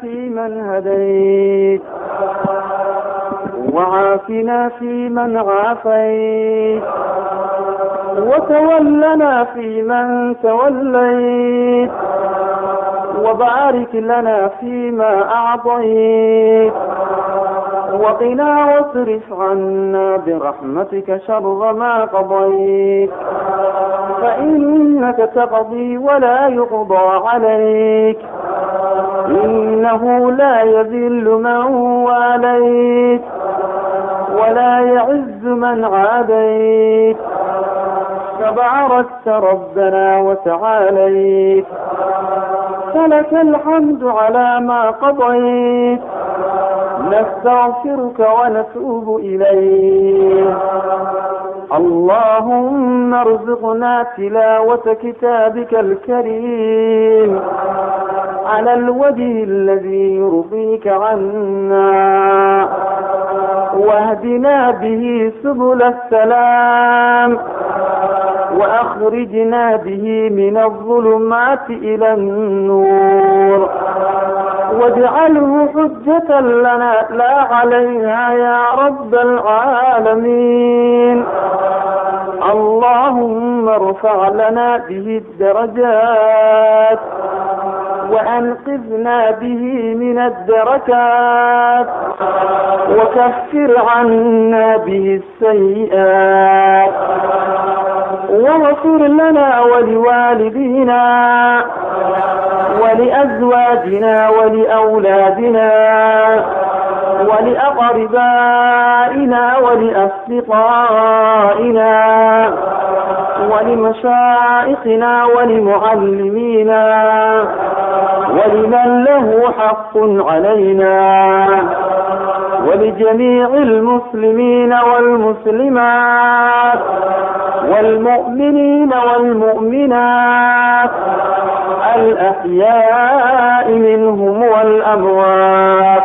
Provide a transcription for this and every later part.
فيمن هديت وعافنا فيمن عافيت وتولنا فيمن توليت وبارك لنا فيما أعطيت وقنا واصرف عنا برحمتك شر ما قضيت فإنك تقضي ولا يقضى عليك إنه لا يذل من واليت ولا يعز من عاديت تباركت ربنا وتعاليت فلك الحمد على ما قضيت نستغفرك ونتوب إليك اللهم ارزقنا تلاوة كتابك الكريم على الوجه الذي يرضيك عنا واهدنا به سبل السلام وأخرجنا به من الظلمات إلى النور واجعله حجة لنا لا عليها يا رب العالمين اللهم ارفع لنا به الدرجات وأنقذنا به من الدركات وكفر عنا به السيئات واغفر لنا ولوالدينا ولأزواجنا ولأولادنا ولأقربائنا ولأصدقائنا ولمشائخنا ولمعلمينا ولمن له حق علينا ولجميع المسلمين والمسلمات والمؤمنين والمؤمنات الأحياء منهم والأموات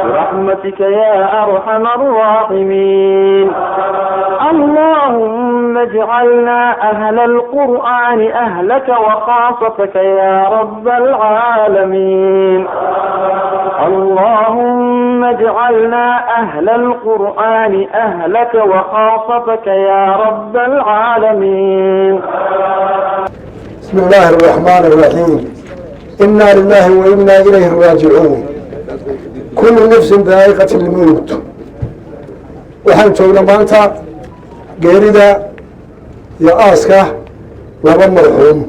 برحمتك يا أرحم الراحمين اللهم اجعلنا أهل القرآن أهلك وخاصتك يا رب العالمين اللهم اجعلنا أهل القرآن أهلك وخاصتك يا رب العالمين بسم الله الرحمن الرحيم إنا لله وإنا إليه راجعون كل نفس ذائقة الموت waxaan joognaa maanta geerida iyo aaska laba marxuum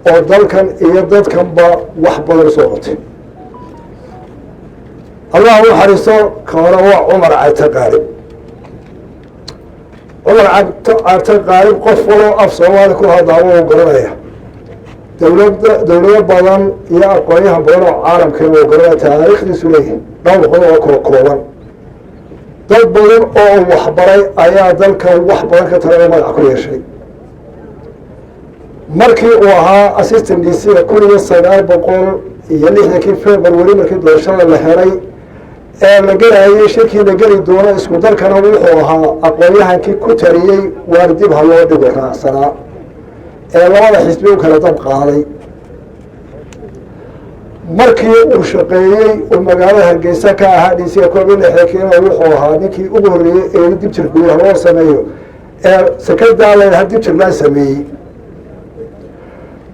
oo dalkan iyo dadkanba wax badan soo qotay allah u xariisto ka hore waa cumar cagta qaalib cumar cagta qaalib qof waloo af soomaali ku hadlaabo oo garanaya dowlado badan iyo aqoonyahan badan oo caalamkeena oo garanaya taariikhdiisu leeyahay dhowr qodob oo kala kooban dad badan oo waxbaray ayaa dalkan wax badan ka tala magac ku yeeshay markii uu ahaa assistant d c kun iyo 960 February markii doorashada la helay ee la gelayay shirkii la geli doono isku dalkana wuxuu ahaa aqoonyahankii ku tariyey waar dib ha loo dhigo raacsanaa ee labada xisbi u kala dab qaaday markii uu shaqeeyey uu magaalada Hargeysa ka ahaa dhisay koobiga xeekina wuxuu ahaa ninkii ugu horeeyay ee dib jirku loo sameeyo ee sakada la dib jir la sameeyay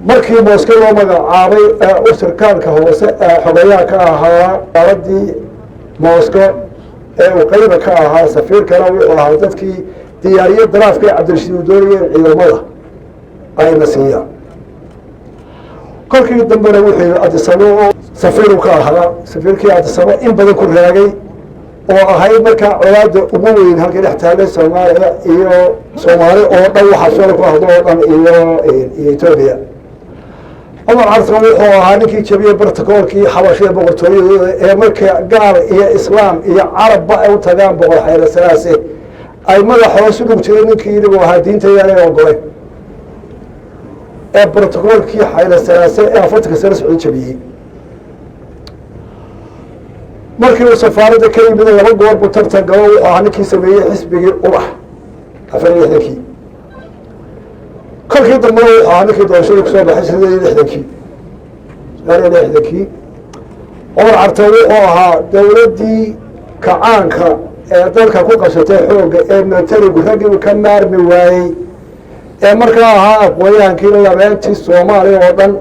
markii Moscow loo magacaabay ee sarkaalka hoose xogayaha ka ahaa qaladii Moscow ee uu qayb ka ahaa safiirkana wuxuu ahaa dadkii diyaariyay daraafka Cabdirashiid Dooriye ciidamada ay nasiya kolkii dambena wuxuu adisabo safiir ka ahaa safiirkii adisabo in badan ku raagay oo ahay marka colaada ugu weyn halkii dhex taagay Soomaaliya iyo Soomaali oo dhan waxa soo ku hadlo oo dhan iyo Ethiopia Omar Arthur wuxuu ahaa ninkii jabiyay bartakoolkii xabashada boqortooyada ee marka gaal iyo islaam iyo carabba ay u tagaan boqor Xayr Salaase ay madaxooda u dhigtay ninkii inuu ahaa diinta yahay oo golay ee bartakoolkii Xayr Salaase ee afarta sano soo jabiyay markii uu safaaradda ka yimid laba goor buu tartan galo oo ahaa ninkii sameeyay xisbigii ubax afariixdii kolkii dambe waxaa ninkii doorashada ku soo baxay 60kii عمر عرتي وحوها دولتي كعانكا dalka ku qashatay xooga ee militarigu ragii uu ka maarmi waayey ee markaa ahaa aqoonyahaankii labeentii Soomaaliya oo dhan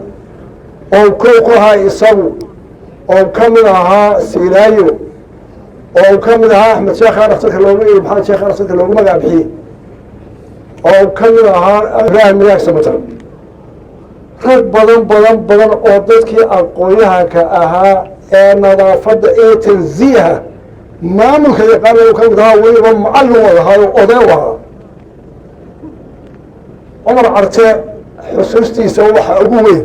oo ku ahaa isagu oo ka mid ahaa Silaayo oo ka mid ahaa Axmed Sheekh Arafta loogu yeeray Maxamed Sheekh Arafta loogu magac bixiyay oo ka mid ahaa Ibrahim Miyaag Samatar rag badan oo dadkii aqoonyahanka ahaa ee nadaafadda ee tanziiha maamulka yaqaan uu ka mid ahaa weliba macallin wadahay oday wahaa Cumar Carte xusuustiisa waxa ugu weyn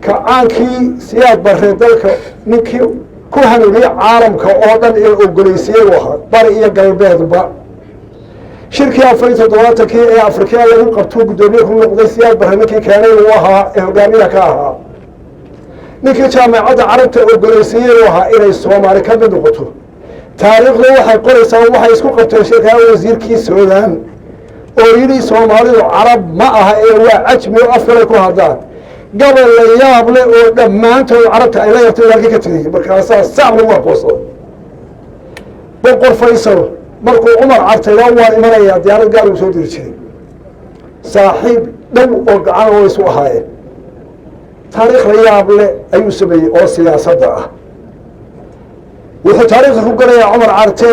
kacaankii Siyaad Barre dalka ninkii ku hanuuniyay caalamka oo dhan ee ogoleysiyay wahaa bari iyo galbeedba shirkii 47 ee Afrika lagu qabto gudoomiye ku noqday Siyaad Barre ninkii keenay uu ahaa ee hogaamiyaha ka ahaa ninkii jaamacadda carabta ogoleysiyay wahaa inay Soomaali ka mid noqoto taariikhdu waxay qoraysaa waxay isku qabteen shirkada wasiirkii Suudaan oo yiri Soomaalidu carab ma aha ee waa ajmi oo afkale ku hadlaan gobol la yaab leh oo dhammaantood carabta ay la yartay halkii ka tiriyay markaas saab lagu aqoonsaday boqor Faysal markuu Cumar Carte waa imanaya diyaarad gaar uu soo diri jiray saaxiib dhow oo gacan oo isu ahaayeen taariikh la yaab leh ayuu sameeyay oo siyaasadda ah wuxuu taariikhda ku galayaa Cumar Carte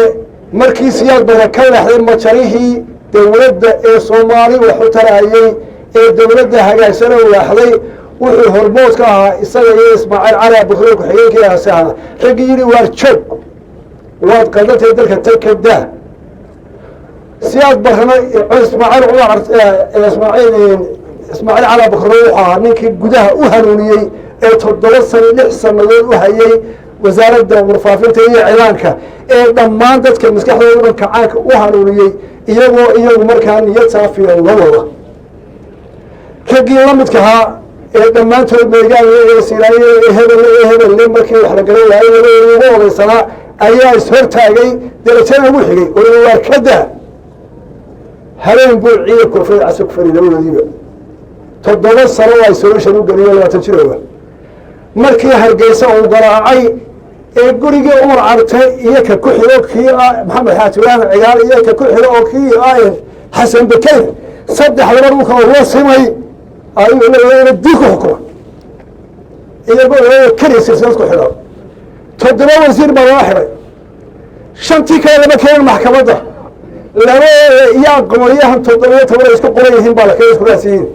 markii Siyaad Barre ka leexday majarihii dawladda ee Soomaali wuxuu taraayay ee dawladda hagaagsan oo leexday wuxuu hormood ka ahaa isaga iyo Ismaaciil Cali Abukar ku xigeenkii asaha ragii yiri waar joog waad qadatay dalka takada Siyaad Barre Ismaaciil Cumar Carte Ismaaciil Cali Abukar waxa ninkii gudaha u hanuuniyay ee 7 sano 6 sanadood u hayay wasaaradda warfaafinta iyo ciidanka ee dhammaan dadka maskaxdooda kacaanka u hanuuniyay iyagu markaa niyad saafiya la wada kagii la midka ahaa ee dhammaantood meegaanka ee Silaayo ee hebel markii wax la galay ugu odaysanaa ayaa is hortaagay darajada ugu xigay oo warkada habeen buu ciidanka koonfur casab fariidowdiiba 7 sano ay soo sharu galiyay 20 jir markii Hargeysa uu garaacay ee gurigii Cumar Carte iyo ka ku xigo kii Maxamed Xaatulaan ciyaar iyo ka ku xigo oo kii Xasan Bakay saddex labar uu ka wasamay ayuu leeyahay diiku xukumo iyagoo kaliya ku xigo 7 wasiir baa loo xiray shantii kale lama keenin maxkamadda laba iyo aqoonyahan 7 isku qorayihiin baa la keenay isku raasiin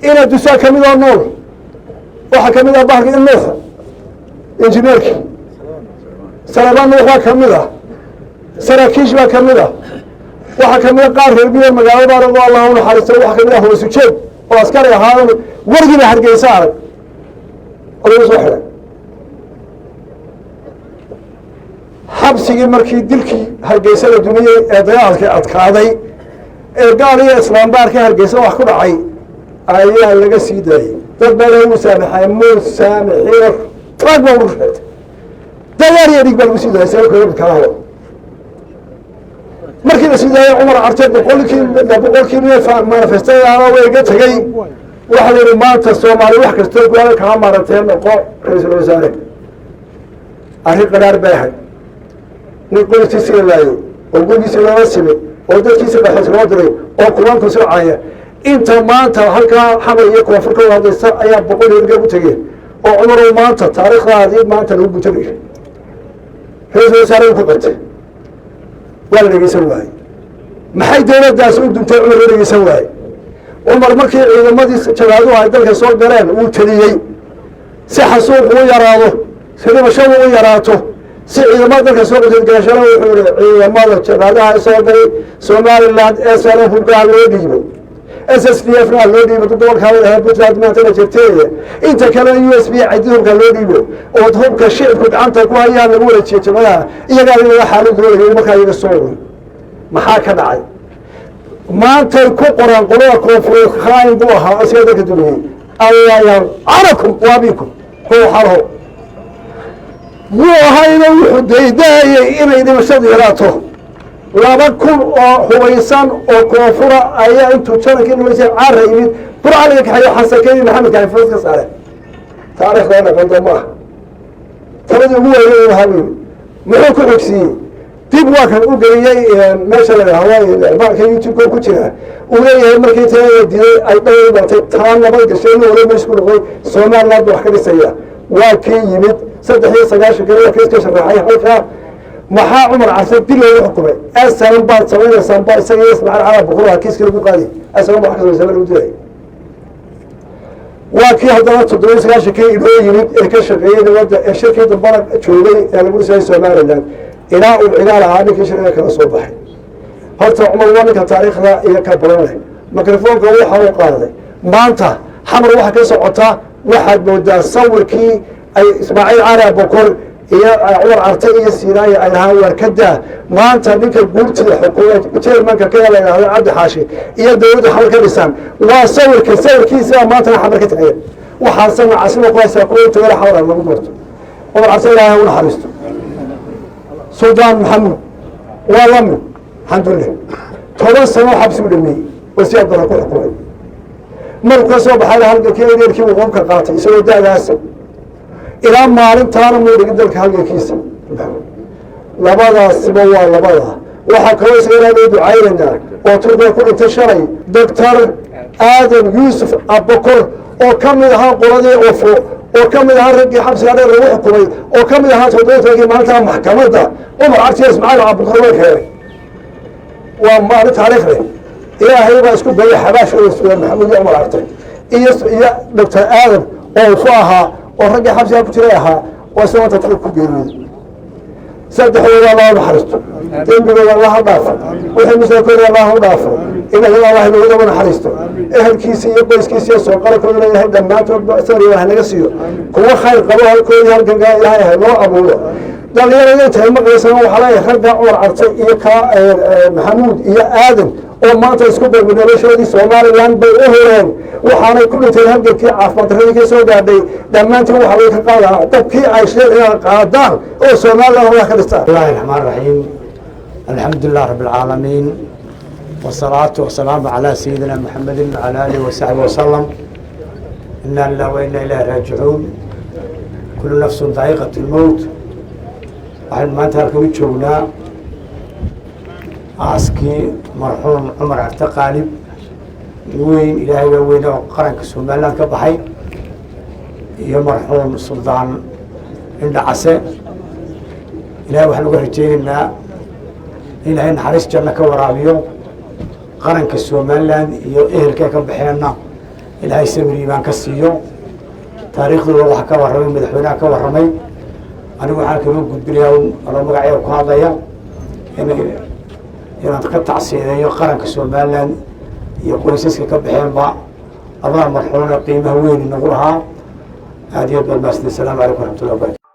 ina dusaa kamid oo nool waxa kamid ah bahalka ilmaha injineerki sarabaan waxa kamid ah saraakiish baa kamid ah waxa kamid ah qaar reer biyo magaalada oo Allah u naxariisto waxa kamid ah hoosu jeed oo askari ahaan wargiina Hargeysa arag oo soo xiray xabsigii markii dilkii Hargeysa la dumiyay ee dagaalkii adkaaday ee gaariga Islaam baarka Hargeysa wax ku dhacay ayaa laga sii daayay dad badan uu saamaxay musaamaxir tagba u rushay dagaal yadig bal sii daayay sababta ka helo markii la sii daayay Cumar Carte boqolkii manifestada way ga tagay waxa la yiri maanta Soomaali wax kasta go'aan ka maarteen noqo ra'iisul wasaare arrin qaraar baahay ninkii Silaayo oo guddiisa loo simay oo dadkiisa qaxay loo diray oo kuwan ku socaya inta maanta halkaa xamay iyo koonfurka wadaysa ayaa boqol hirga u tagay oo Cumar maanta taariikhdaadii maanta lagu gutay ra'iisul wasaare ku qabtay wala dhageysan waay maxay dawladdaas u duntay Cumar dhageysan waay Cumar markii ciidamadii jabhadu ay dalka soo galeen uu taliyay si xasuuq u yaraado sidaba shaw u yaraato si ciidamada dalka soo qadashana wuxuu ciidamada jabhadaha soo galay Somaliland ee sare hubka loo dhiibay SSDF na loo dhiibay gobolka ee Puntland maanta jirtay inta kale USB cadihubka loo dhiibay oo hubka shicibku gacanta ku hayaan lagu wareejiyay jabhadaha iyaga laga xaalad loo markaa iyaga soo maxaa ka dhacay maanta ku qoran qolada koonfur khaain buu ahaa asiyada ka dumiyay Allah ya arakum wa bikum ko xaro وهاي نوح دايداي إنا إذا مشهد يراته لابكم حويسان وكوفرة أيها أنتو تشارك إنه يسير عارة برع عليك حيو حسكيني محمد كان فوزك سارة تعرف لنا قلت الله taladii ugu weyneyn habeen muxuu ku xogsiiyey dib waa kan u geliyey meesha la yidhaahdo baalka youtube-ka ku jira uu leeyahay markii talada dilay ay dhowr batay taa nabad gashay inuu wala meesha ku noqday somaliland wax ka dhisaya waa kii yimid 93 gari ka iska sharaxay halka maxaa cumar casad dil loo xukumay asalan baad samaynaysan baa isaga ismaal carab bukhara kiiska lagu qaaday asalan wax ka soo sameeyay u dilay waa kii haddana 93 kii inoo yimid ee ka shaqeeyay nabadda ee shirkadda balag joogay ee lagu dhisay somaliland ilaa uu cigaal ahaa ninkii shirkada kala soo baxay horta cumar waa ninka taariikhda iyo ka badan mikrofoonka waxa uu qaaday maanta xamar waxa ka socota waxaad moodaa sawirkii ay ismaaciil cali abukor iyo cumar carte iyo siinaaya ay lahaan warkada maanta ninka guurtida xukuumadda chairmanka ka yaalay cabdi xaashi iyo dawladda xamar ka dhisan waa sawirkiisa maanta xamar ka tagay waxaan sana casimo qoyska ku tagay xawar lagu doorto cumar carte ilaahay uu naxariisto سلطان محمد والله الحمد لله toban sano xabsi u dhameeyey wasiir dara ku xukumay markuu soo baxay halkii uu qofka qaatay isagoo daadaas ilaa maalintaana muu dhigay dalka halkiisa labadaasba waa labada waxa kaloo isagana loo ducaynaa oo turba ku dhintay shalay doctor aadan yuusuf abukor oo kamid ahaa qoladii ofo oo kamid ahaa raggii xabsiga dheer lagu xukumay oo kamid ahaa toddobaadkii maalinta maxkamadda cumar carte ismaaciil abukor loo keenay waa maalin taariikh leh ilaahay baa isku dayay xabaashooda sugan maxamed iyo cumar carte iyo doctor aadan oo uu ahaa oo raggii xabsiga ku jiray ahaa oo isagoo tatriib ku geeriyooday saddexdooda Allah naxariisto dembigooda Allah dhaafo wixii misaakooda Allah dhaafo inaga Allah inooga naxariisto ehelkiisa iyo qoyskiisa iyo soo qalabkooda ilaahay dhammaantood sariixa naga siiyo kuwa khayr qabo halkooda halkan ilaahay noo abuuro dhalinyarada intay maqlaysan waxa la ragga cumar carte iyo ka maxamuud iyo aadan oo maanta isku barnaamijyadii Soomaaliland bay u heleen waxaanay ku dhinteen halkii caafimaad darradii ka soo gaadhay dhammaantiin waxa ay ka qaadaan dadkii ay sheegayaan qaadaan oo Soomaaliland wax ka dhistaan Bismillahir Rahmanir Rahim Alhamdulillah Rabbil Alamin wassalatu wassalamu ala sayyidina Muhammadin wa ala alihi wa sahbihi wa sallam inna lillahi wa inna ilayhi raji'un kullu nafsin dha'iqatul maut waxaan maanta halkan u joognaa aaskii marxuum cumar carte qaalib weyn ilaahay waa weyn oo qaranka Soomaaliland ka baxay iyo marxuum suldaan indha case ilaahay waxaan uga rajaynaynaa ilaahay naxariis janno ka waraabiyo qaranka Soomaaliland iyo ehelka ka baxeenna ilaahay sabir iimaan ka siiyo taariikhdooda waxa ka warramay madaxweynaha ka warramay anigu waxaan kaga gudbinayaa oo magaceeyo ku hadlaya inaan ka tacsiideeyo qaranka Soomaaliland iyo qoysaska ka baxeenba labada marxuum qiimaha weyn nagu lahaa aad iyo aad baa salaam alaykum wa rahmatullahi wa barakatuh